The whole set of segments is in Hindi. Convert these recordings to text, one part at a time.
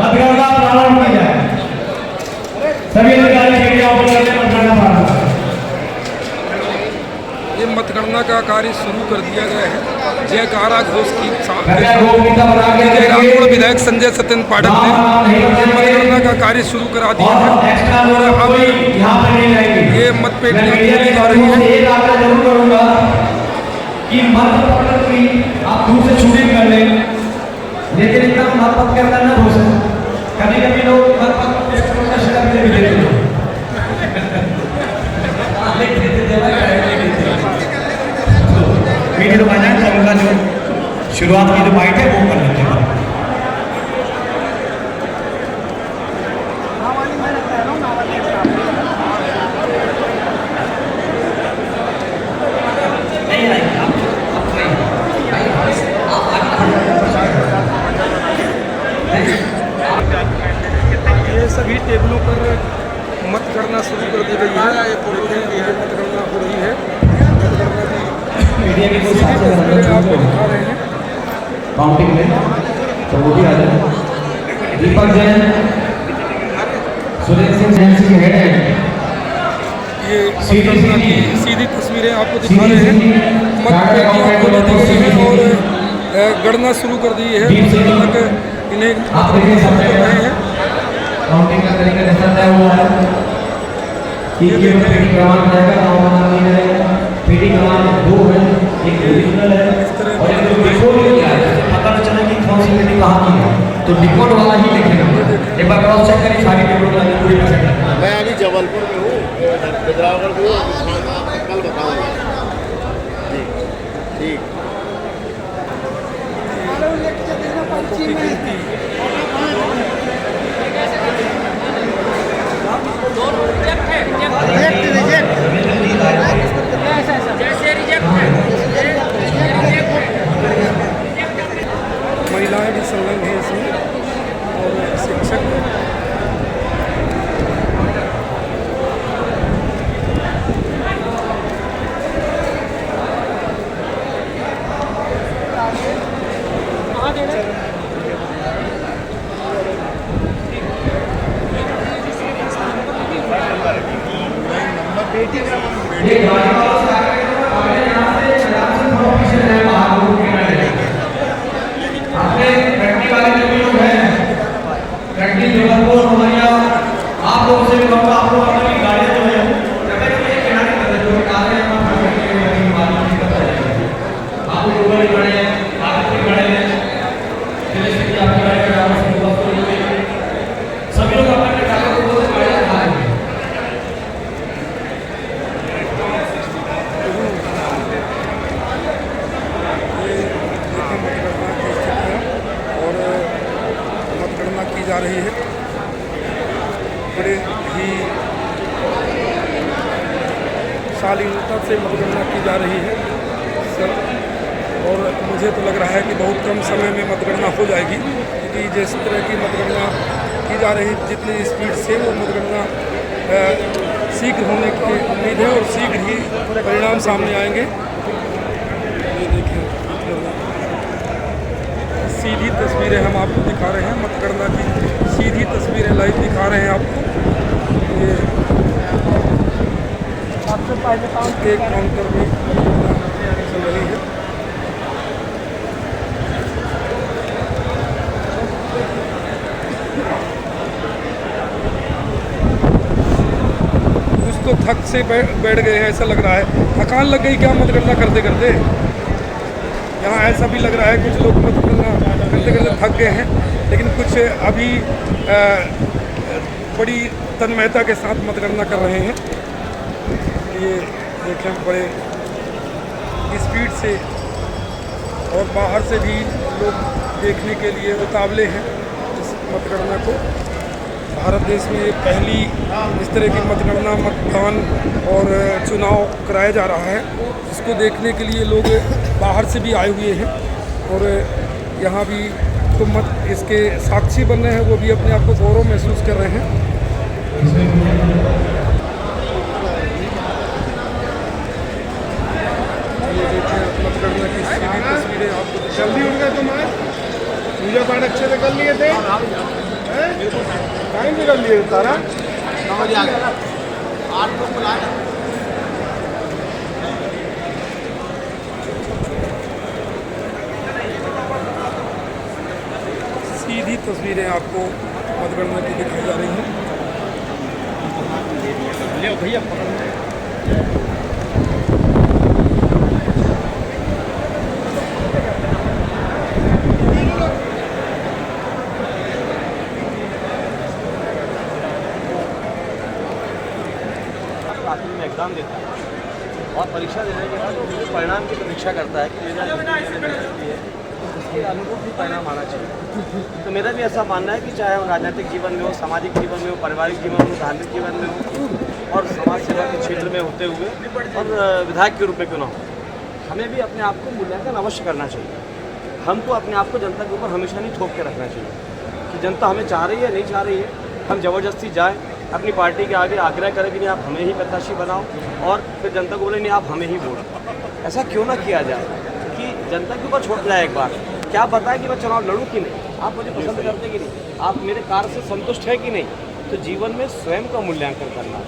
मतगणना प्रारंभ की जाए। सभी अधिकारी सीढ़ियों पर चढ़कर मतगणना प्रारंभ करें। ये मतगणना का कार्य शुरू कर दिया गया है। जयकारा घोष की रामपुर विधायक संजय सत्यन पाठक ने मतगणना का कार्य शुरू करा दिया है और अभी ये मतपेटियां खोली जा रही है। कि मत पत्र की आप दूर से शूटिंग कर लें, लेकिन इतना मत पत्र के अंदर ना घुस। कभी-कभी लोग मत पत्र का शिकार भी देते हैं। वीडियो बनाए तो उनका जो शुरुआत की जो बाइट है वो कर लेते हैं। ये सभी टेबलों पर मतगणना शुरू कर दी गई है। मतगणना हो रही है। मीडिया के कोई साथ आपको दिखा रहे हैं काउंटिंग में, तो वो भी आ जाए। दीपक जैन, सुरेश सिंह जैन जी हेड है। ये मतगणना की सीधी तस्वीरें आपको दिखा रहे हैं। मतपेटियां खोली दी गई हैं और गणना शुरू कर दी है। तक इन्हें आप देखिए कर सब रहे हैं। काउंटिंग का तरीका जैसा तय हुआ है कि ये पेटी क्रमांक रहेगा, गाँव का नाम नहीं रहेगा। पेटी क्रमांक 2 है, एक ओरिजिनल है और एक डिकोड किया है, पता न चले कि कौन सी पेटी कहाँ की है, तो डिकोड वाला ही लिखेगा। एक बार क्रॉस चेक करिए सारी पेटियों का पूरी परसेंट। मैं अभी जबलपुर में हूँ, बिजरावगढ़ में हूँ, कल बताऊँगा। ठीक महिलाएं भी संलग्न हैं इसमें और शिक्षक आप लोगों से भी कहूँगा, आप लोग अपनी गाड़ियाँ जो है किनारे कर दो, कारें आप लोग ऊपर ही खड़े हैं, आप अपनी खड़े हैं, जैसे कि आपकी गाड़ी का ड्राइवर सभी लोग अपने ड्राइवर को बोलते गाड़ियाँ खा रहे हैं। और मतगणना की जा रही है। बड़े ही शालीनता से मतगणना की जा रही है सर, और मुझे तो लग रहा है कि बहुत कम समय में मतगणना हो जाएगी, क्योंकि जिस तरह की मतगणना की जा रही है, जितनी स्पीड से वो मतगणना शीघ्र होने की उम्मीद है और शीघ्र ही परिणाम सामने आएंगे। ये देखिए सीधी तस्वीरें हम आपको दिखा रहे हैं, मतगणना की सीधी तस्वीरें लाइव दिखा रहे हैं आपको। ये एक काउंटर में चल रही है। कुछ तो थक से बैठ गए हैं, ऐसा लग रहा है। थकान लग गई क्या मतगणना करते करते? यहाँ ऐसा भी लग रहा है कुछ लोग मतगणना करते करते थक गए हैं, लेकिन कुछ अभी बड़ी तन्मयता के साथ मतगणना कर रहे हैं। ये देखें बड़े स्पीड से, और बाहर से भी लोग देखने के लिए उतावले हैं इस मतगणना को। भारत देश में पहली इस तरह की मतगणना, मतदान और चुनाव कराया जा रहा है, जिसको देखने के लिए लोग बाहर से भी आए हुए हैं और यहाँ भी तो इसके साक्षी बन रहे हैं, वो भी अपने आप को गौरव महसूस कर रहे हैं। ये देखिए मतगणना की सीधी तस्वीरें आपको जल्दी उठ गए तुम आज, पूजा पाठ अच्छे से कर लिए थे। टाइम भी कर लिए सारा। 9 बजे आ गया, 8 लोग को लाया। सीधी तस्वीरें आपको मतगणना की दिखाई जा रही हैं। ले भैया आखिर में एग्ज़ाम देता है और परीक्षा देने के बाद वो मुझे परिणाम की प्रतीक्षा करता है कि मेरा जो मैंने मेहनत की है उसके अनुरूप भी परिणाम आना चाहिए। तो मेरा भी ऐसा मानना है कि चाहे हम राजनीतिक जीवन में हो, सामाजिक जीवन में हो, पारिवारिक जीवन में हो, धार्मिक जीवन में हो और समाज सेवा के क्षेत्र में होते हुए और विधायक के रूप में क्यों ना हो, हमें भी अपने आप को मूल्यांकन अवश्य करना चाहिए। हमको अपने आप को जनता के ऊपर हमेशा नहीं थोप के रखना चाहिए कि जनता हमें चाह रही है नहीं चाह रही है, हम ज़बरदस्ती जाएँ अपनी पार्टी के आगे आग्रह करें कि नहीं आप हमें ही प्रत्याशी बनाओ और फिर जनता को बोले नहीं आप हमें ही वोट। ऐसा क्यों ना किया जाए कि जनता के ऊपर छोड़ जाए एक बार। क्या बताए कि मैं चुनाव लड़ूं कि नहीं, आप मुझे पसंद करते कि नहीं, आप मेरे कार्य से संतुष्ट है कि नहीं। तो जीवन में स्वयं का मूल्यांकन करना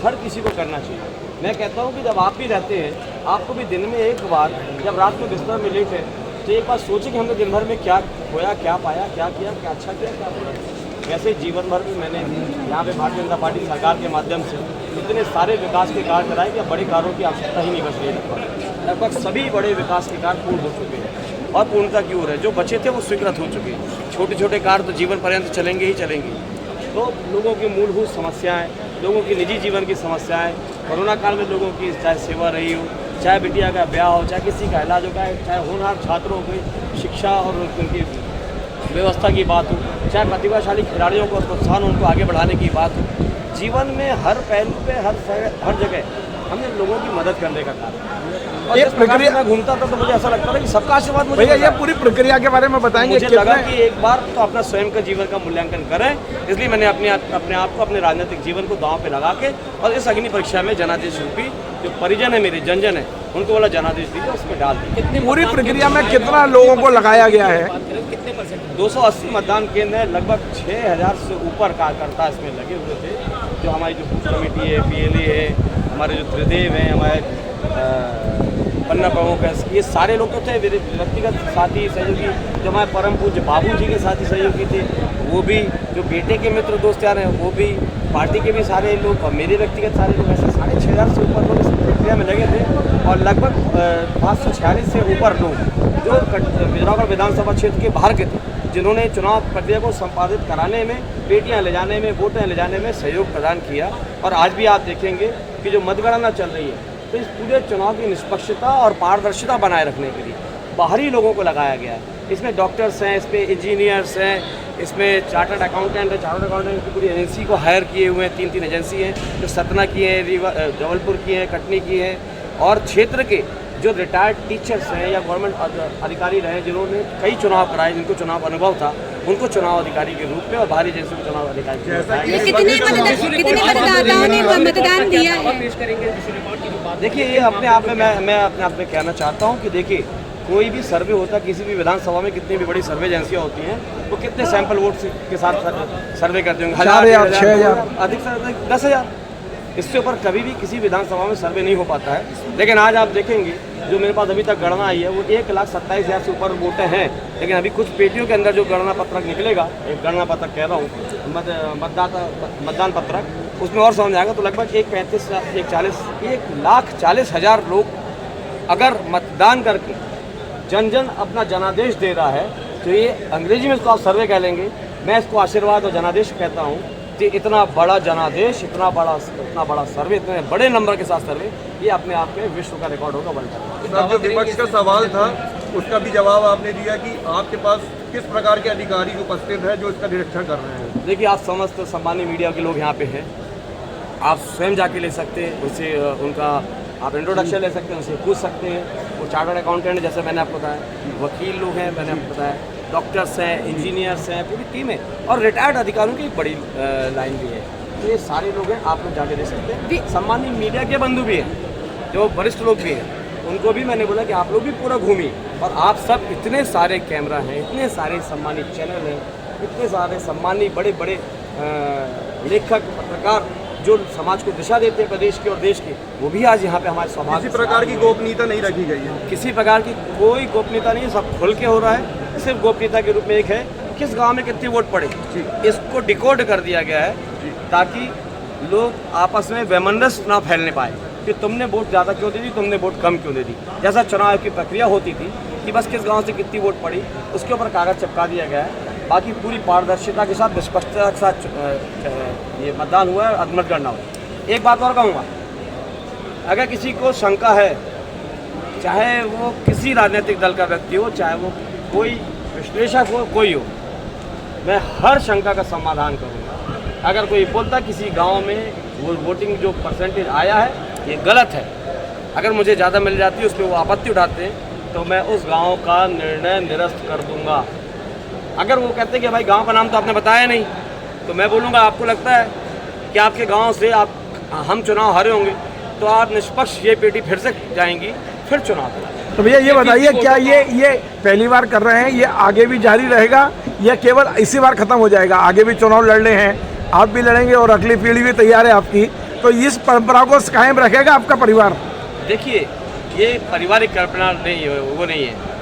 हर किसी को करना चाहिए। मैं कहता हूँ कि जब आप भी रहते हैं, आपको भी दिन में एक बार जब रात में बिस्तर में लेटे तो एक बार सोचें कि हमने दिन भर में क्या खोया, क्या पाया, क्या किया, क्या अच्छा किया, क्या बुरा किया। वैसे जीवन भर में मैंने यहाँ पे भारतीय जनता पार्टी सरकार के माध्यम से इतने सारे विकास के कार्य कराए कि अब बड़े कार्यों की आवश्यकता ही नहीं बच रही। लगभग सभी बड़े विकास के कार्य पूर्ण हो चुके हैं और पूर्णता की ओर है। जो बचे थे वो स्वीकृत हो चुके हैं। छोटे छोटे कार्य तो जीवन पर्यंत चलेंगे ही चलेंगे। तो लोगों की मूलभूत समस्याएँ, लोगों की निजी जीवन की समस्याएँ, कोरोना काल में लोगों की चाहे सेवा रही हो, चाहे बिटिया का ब्याह हो, चाहे किसी का इलाज हो, चाहे होनहार छात्रों की शिक्षा और उनकी व्यवस्था की बात हो, चाहे प्रतिभाशाली खिलाड़ियों को प्रोत्साहन उनको आगे बढ़ाने की बात हो, जीवन में हर पहलू पे हर जगह हमने लोगों की मदद करने का कार्य। और जिस प्रकार से मैं घूमता था तो मुझे ऐसा लगता था कि सबका आशीर्वाद मुझे। भैया ये पूरी प्रक्रिया के बारे में बताएंगे। मुझे लगा कि एक बार तो अपना स्वयं का जीवन का मूल्यांकन करें, इसलिए मैंने अपने आप को अपने राजनीतिक जीवन को दांव पे लगा के और इस अग्नि परीक्षा में जनादेश रूपी जो परिजन है मेरे जनजन है उनको वाला जनादेश दीजिए उसमें डाल दीजिए। पूरी प्रक्रिया में कितना लोगों को लगाया गया है? 280 मतदान केंद्र है, लगभग 6000 से ऊपर कार्यकर्ता इसमें लगे हुए थे। जो हमारी जो बूथ कमेटी है, PLA है, हमारे जो त्रिदेव हैं, हमारे पन्ना प्रमुख है, ये सारे लोग तो थे। मेरे व्यक्तिगत साथी सहयोगी जो हमारे परम पूज्य बाबू जी के साथी सहयोगी थे वो भी, जो बेटे के मित्र दोस्त यार हैं वो भी, पार्टी के भी सारे लोग और मेरे व्यक्तिगत सारे लोग, ऐसे 6500 से ऊपर लोग इस प्रक्रिया में लगे थे। और लगभग 546 से ऊपर लोग जो बिजनौर विधानसभा क्षेत्र के बाहर के थे जिन्होंने चुनाव प्रक्रिया को संपादित कराने में, पेटियां ले जाने में, वोटें ले जाने में सहयोग प्रदान किया। और आज भी आप देखेंगे कि जो मतगणना चल रही है तो इस पूरे चुनाव की निष्पक्षता और पारदर्शिता बनाए रखने के लिए बाहरी लोगों को लगाया गया है। इसमें डॉक्टर्स हैं, इसमें इंजीनियर्स हैं, इसमें चार्टर्ड अकाउंटेंट है। चार्टर्ड अकाउंटेंट की पूरी एजेंसी को हायर किए हुए हैं, 3 एजेंसी हैं जो सतना की हैं, जबलपुर की हैं, कटनी की हैं और क्षेत्र के जो रिटायर्ड टीचर्स हैं या गवर्नमेंट अधिकारी रहे जिन्होंने कई चुनाव कराए, जिनको चुनाव अनुभव था, उनको चुनाव अधिकारी के रूप में और बाहरी एजेंसी को चुनाव अधिकारी के रूप में। कितने मतदाताओं ने मतदान दिया है? देखिए ये अपने आप में मैं अपने आप में कहना चाहता हूँ कि देखिए कोई भी सर्वे होता है किसी भी विधानसभा में, कितनी भी बड़ी सर्वे एजेंसियाँ होती हैं वो कितने सैंपल वोट के साथ सर्वे करते होंगे? 1000, 6000, अधिक से अधिक 10,000। इससे ऊपर कभी भी किसी विधानसभा में सर्वे नहीं हो पाता है। लेकिन आज आप देखेंगे जो मेरे पास अभी तक गणना आई है वो 1,27,000 से ऊपर वोटें हैं। लेकिन अभी कुछ पेटियों के अंदर जो गणना पत्रक निकलेगा, एक गणना पत्रक कह रहा हूँ, मतदान पत्रक, उसमें और समझ आएगा। तो लगभग 1,40,000 लोग अगर मतदान करके जन जन अपना जनादेश दे रहा है तो ये अंग्रेजी में इसको आप सर्वे कह लेंगे, मैं इसको आशीर्वाद और जनादेश कहता हूँ कि इतना बड़ा जनादेश, इतना बड़ा सर्वे, इतने बड़े नंबर के साथ सर्वे, ये अपने आप में विश्व का रिकॉर्ड होगा वर्ल्ड का। जो विपक्ष का सवाल था उसका भी जवाब आपने दिया कि आपके पास किस प्रकार के अधिकारी उपस्थित हैं जो इसका निरीक्षण कर रहे हैं। देखिए आप समस्त सम्मानीय मीडिया के लोग यहाँ पे हैं, आप स्वयं जाके ले सकते हैं, उनसे उनका आप इंट्रोडक्शन ले सकते हैं, उनसे पूछ सकते हैं। वो चार्टर्ड अकाउंटेंट जैसे मैंने आपको बताया, वकील लोग हैं मैंने आपको बताया, डॉक्टर्स हैं, इंजीनियर्स हैं, पूरी टीम है और रिटायर्ड अधिकारियों की एक बड़ी लाइन भी है। तो ये सारे लोग हैं, आप लोग जाके दे सकते हैं। सम्मानीय मीडिया के बंधु भी हैं, जो वरिष्ठ लोग भी हैं, उनको भी मैंने बोला कि आप लोग भी पूरा घूमिए। और आप सब इतने सारे कैमरा हैं, इतने सारे सम्मानित चैनल हैं, इतने सारे सम्मानी बड़े बड़े लेखक पत्रकार जो समाज को दिशा देते हैं प्रदेश के और देश के, वो भी आज यहाँ पे हमारे सौभाग्य किसी प्रकार की गोपनीयता नहीं रखी गई है। किसी प्रकार की कोई गोपनीयता नहीं है, सब खुल के हो रहा है। सिर्फ गोपनीयता के रूप में एक है किस गांव में कितनी वोट पड़े, इसको डिकोड कर दिया गया है ताकि लोग आपस में वैमनस्य ना फैलने पाए कि तुमने वोट ज़्यादा क्यों दे दी, तुमने वोट कम क्यों दे दी। जैसा चुनाव की प्रक्रिया होती थी कि बस किस गांव से कितनी वोट पड़ी उसके ऊपर कागज़ चिपका दिया गया है। बाकी पूरी पारदर्शिता के साथ निष्पक्षता के साथ ये मतदान हुआ है, मतगणना हुआ। एक बात और कहूँगा, अगर किसी को शंका है, चाहे वो किसी राजनीतिक दल का व्यक्ति हो, चाहे वो कोई विश्लेषक हो, कोई हो, मैं हर शंका का समाधान करूँगा। अगर कोई बोलता किसी गांव में वो वोटिंग जो परसेंटेज आया है ये गलत है, अगर मुझे ज़्यादा मिल जाती है उस पर वो आपत्ति उठाते हैं, तो मैं उस गांव का निर्णय निरस्त कर दूंगा। अगर वो कहते हैं कि भाई गांव का नाम तो आपने बताया नहीं, तो मैं बोलूँगा आपको लगता है कि आपके गांव से हम चुनाव हारे होंगे तो आप निष्पक्ष ये पेटी फिर से जाएंगी, फिर चुनाव कराएंगे। तो भैया ये बताइए, क्या ये पहली बार कर रहे हैं, ये आगे भी जारी रहेगा या केवल इसी बार खत्म हो जाएगा? आगे भी चुनाव लड़ने हैं, आप भी लड़ेंगे और अगली पीढ़ी भी तैयार है आपकी, तो इस परंपरा को कायम रखेगा आपका परिवार? देखिए, ये पारिवारिक कल्पना नहीं है, वो नहीं है।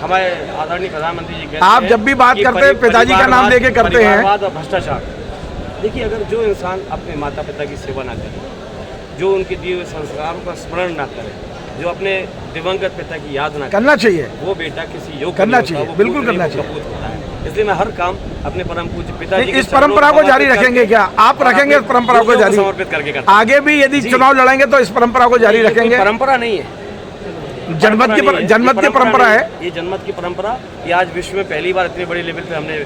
हमारे आदरणीय प्रधानमंत्री जी कहते आप हैं जब भी बात कि करते हैं पिताजी का नाम लेके करते हैं। परिवारवाद और भ्रष्टाचार। देखिए, अगर जो इंसान अपने माता पिता की सेवा ना करे, जो उनके दिए हुए संस्कारों का स्मरण ना करे, जो अपने दिवंगत पिता की याद ना करना चाहिए, वो बेटा किसी योग करना चाहिए, बिल्कुल करना चाहिए। होता है। इसलिए मैं हर काम अपने परम पूज्य पिताजी इस परंपरा को जारी रखेंगे क्या आप? रखेंगे इस परंपरा को जारी, समर्पित करके करते आगे भी यदि चुनाव लड़ेंगे तो इस परंपरा को जारी रखेंगे? परंपरा नहीं है, जनमत की परंपरा है ये, जनमत की परंपरा। ये आज विश्व में पहली बार इतने बड़े लेवल पे हमने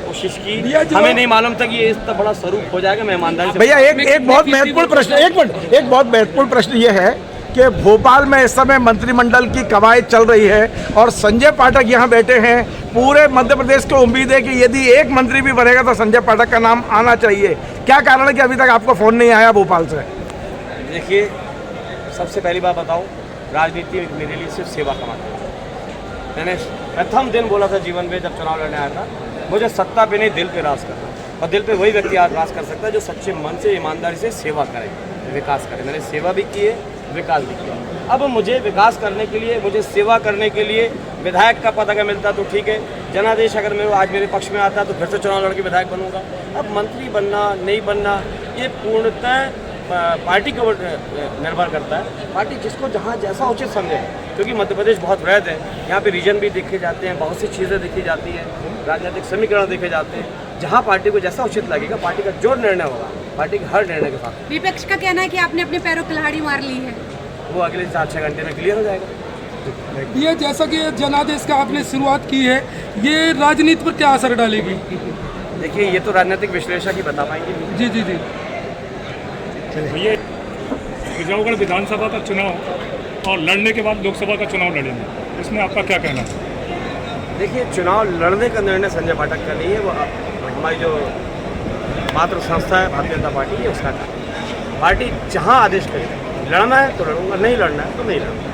कोशिश की, हमें नहीं मालूम था कि ये इतना बड़ा स्वरूप हो जाएगा। मैं ईमानदारी से भैया एक बहुत महत्वपूर्ण प्रश्न, एक बहुत महत्वपूर्ण प्रश्न ये है कि भोपाल में इस समय मंत्रिमंडल की कवायद चल रही है और संजय पाठक यहाँ बैठे हैं। पूरे मध्य प्रदेश को उम्मीद है कि यदि एक मंत्री भी बनेगा तो संजय पाठक का नाम आना चाहिए। क्या कारण है कि अभी तक आपको फोन नहीं आया भोपाल से? देखिए, सबसे पहली बात बताऊं, राजनीति मेरे लिए सिर्फ सेवा का माध्यम है। मैंने प्रथम दिन बोला था जीवन में जब चुनाव लड़ने आया था, मुझे सत्ता पे नहीं दिल पे राज करना, और दिल पे वही व्यक्ति आज राज कर सकता है जो सच्चे मन से ईमानदारी से सेवा करे, विकास करे। मैंने सेवा भी की है, विकास भी किया। अब मुझे विकास करने के लिए, मुझे सेवा करने के लिए विधायक का पद अगर मिलता तो ठीक है, जनादेश अगर मेरे आज मेरे पक्ष में आता तो फिर से चुनाव लड़के विधायक बनूंगा। अब मंत्री बनना नहीं बनना ये पूर्णतः पार्टी के ऊपर निर्भर करता है। पार्टी जिसको जहाँ जैसा उचित समझे, क्योंकि मध्य प्रदेश बहुत वृहद है, यहाँ पे रीजन भी देखे जाते हैं, बहुत सी चीज़ें देखी जाती हैं, राजनीतिक समीकरण देखे जाते हैं। जहाँ पार्टी को जैसा उचित लगेगा, पार्टी का जो निर्णय होगा, पार्टी के हर निर्णय के साथ। विपक्ष का कहना है कि आपने अपने पैरों कुल्हाड़ी मार ली है, वो अगले 4-6 घंटे में क्लियर हो जाएगा। ये जैसा कि जनादेश का आपने शुरुआत की है, ये राजनीति पर क्या असर डालेगी? देखिए, ये तो राजनीतिक विश्लेषक ही बता पाएंगे। जी जी जी। भैया, बिजौगढ़ विधानसभा का चुनाव और लड़ने के बाद लोकसभा का चुनाव लड़ेंगे, इसमें आपका क्या कहना है? देखिए, चुनाव लड़ने का निर्णय संजय पाठक का नहीं है, वो हमारी जो मातृ संस्था है भारतीय जनता पार्टी है, उसका काम। पार्टी जहाँ आदेश करे, लड़ना है तो लड़ूंगा, नहीं लड़ना है तो नहीं लड़ूंगा।